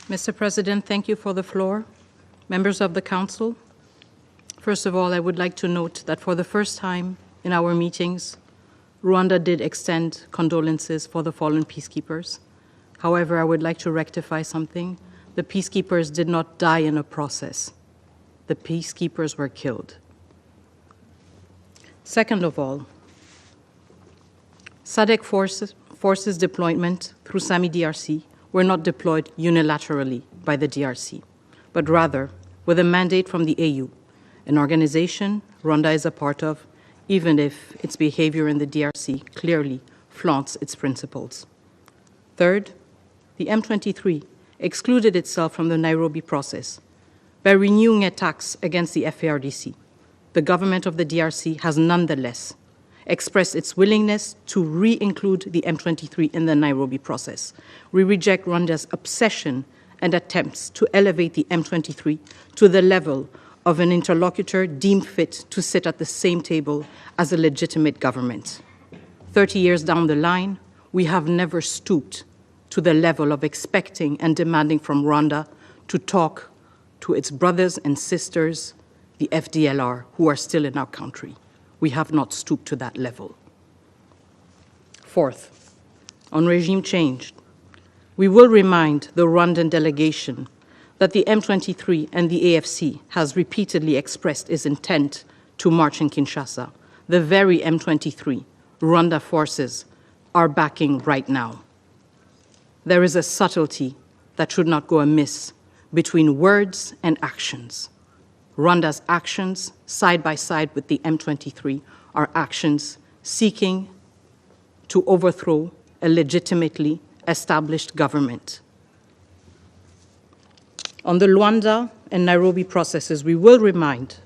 Mr. President, thank you for the floor. Members of the Council, first of all, I would like to note that for the first time in our meetings, Rwanda did extend condolences for the fallen peacekeepers. However, I would like to rectify something. The peacekeepers did not die in a process. The peacekeepers were killed. Second of all, SADC forces deployment through SAMI DRC were not deployed unilaterally by the DRC, but rather with a mandate from the AU, an organization Rwanda is a part of, even if its behavior in the DRC clearly flaunts its principles. Third, the M23 excluded itself from the Nairobi process by renewing attacks against the FARDC. The government of the DRC has nonetheless expressed its willingness to re-include the M23 in the Nairobi process. We reject Rwanda's obsession and attempts to elevate the M23 to the level of an interlocutor deemed fit to sit at the same table as a legitimate government. 30 years down the line, we have never stooped to the level of expecting and demanding from Rwanda to talk to its brothers and sisters, the FDLR, who are still in our country. We have not stooped to that level. Fourth, on regime change, we will remind the Rwandan delegation that the M23 and the AFC has repeatedly expressed its intent to march in Kinshasa. The very M23 Rwanda forces are backing right now. There is a subtlety that should not go amiss between words and actions. Rwanda's actions, side by side with the M23, are actions seeking to overthrow a legitimately established government. On the Luanda and Nairobi processes, we will remind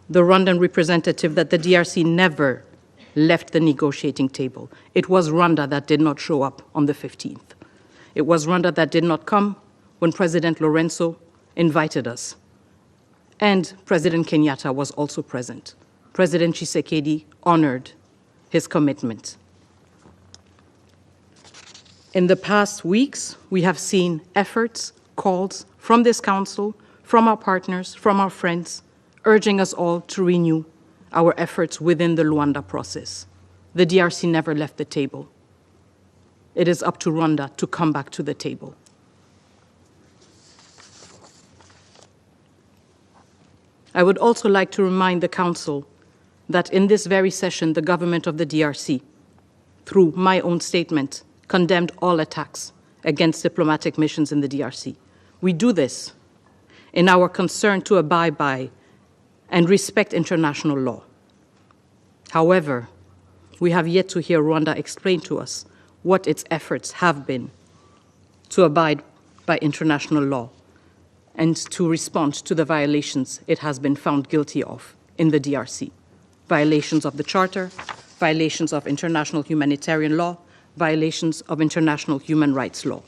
the Rwandan representative that the DRC never left the negotiating table. It was Rwanda that did not show up on the 15th. It was Rwanda that did not come when President Lorenzo invited us. And President Kenyatta was also present. President Tshisekedi honored his commitment. In the past weeks, we have seen efforts, calls from this council, from our partners, from our friends, urging us all to renew our efforts within the Luanda process. The DRC never left the table. It is up to Rwanda to come back to the table. I would also like to remind the Council that in this very session, the government of the DRC, through my own statement, condemned all attacks against diplomatic missions in the DRC. We do this in our concern to abide by and respect international law. However, we have yet to hear Rwanda explain to us what its efforts have been to abide by international law and to respond to the violations it has been found guilty of in the DRC. Violations of the Charter, violations of international humanitarian law, violations of international human rights law.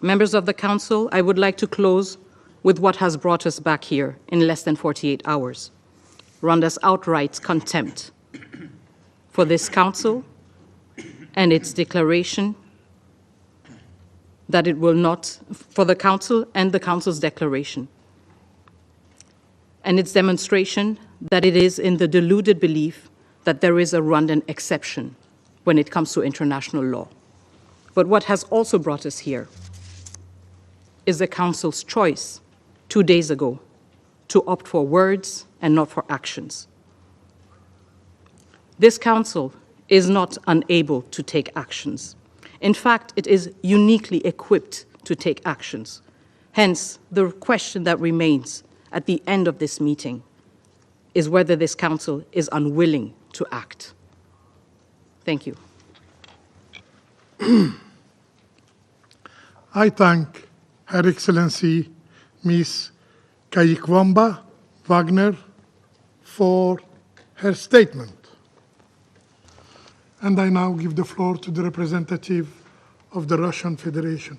Members of the Council, I would like to close with what has brought us back here in less than 48 hours. Rwanda's outright contempt for this Council and its declaration that it will not, for the Council and the Council's declaration, and its demonstration that it is in the deluded belief that there is a Rwandan exception when it comes to international law. But what has also brought us here is the Council's choice 2 days ago to opt for words and not for actions. This Council is not unable to take actions. In fact, it is uniquely equipped to take actions. Hence, the question that remains at the end of this meeting is whether this Council is unwilling to act. Thank you. I thank Her Excellency Ms. Kayikwamba Wagner for her statement. And I now give the floor to the representative of the Russian Federation.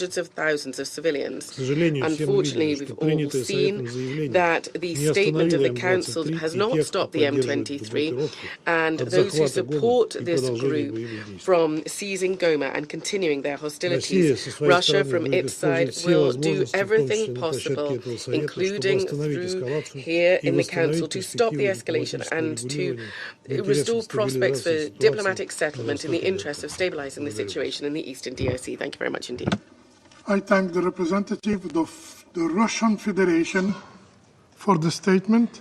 hundreds of thousands of civilians. сожалению, все мы Unfortunately, видели, we've что all принятое seen Советом заявление that the не statement of the Council has not stopped the M23 and those who support this group from seizing Goma and continuing their hostilities. Russia, from its side, will do everything possible, including through here in the Council, to stop the escalation and to restore prospects for diplomatic settlement in the interest of stabilizing the situation in the eastern DRC. Thank you very much indeed. I thank the representative of the Russian Federation for the statement.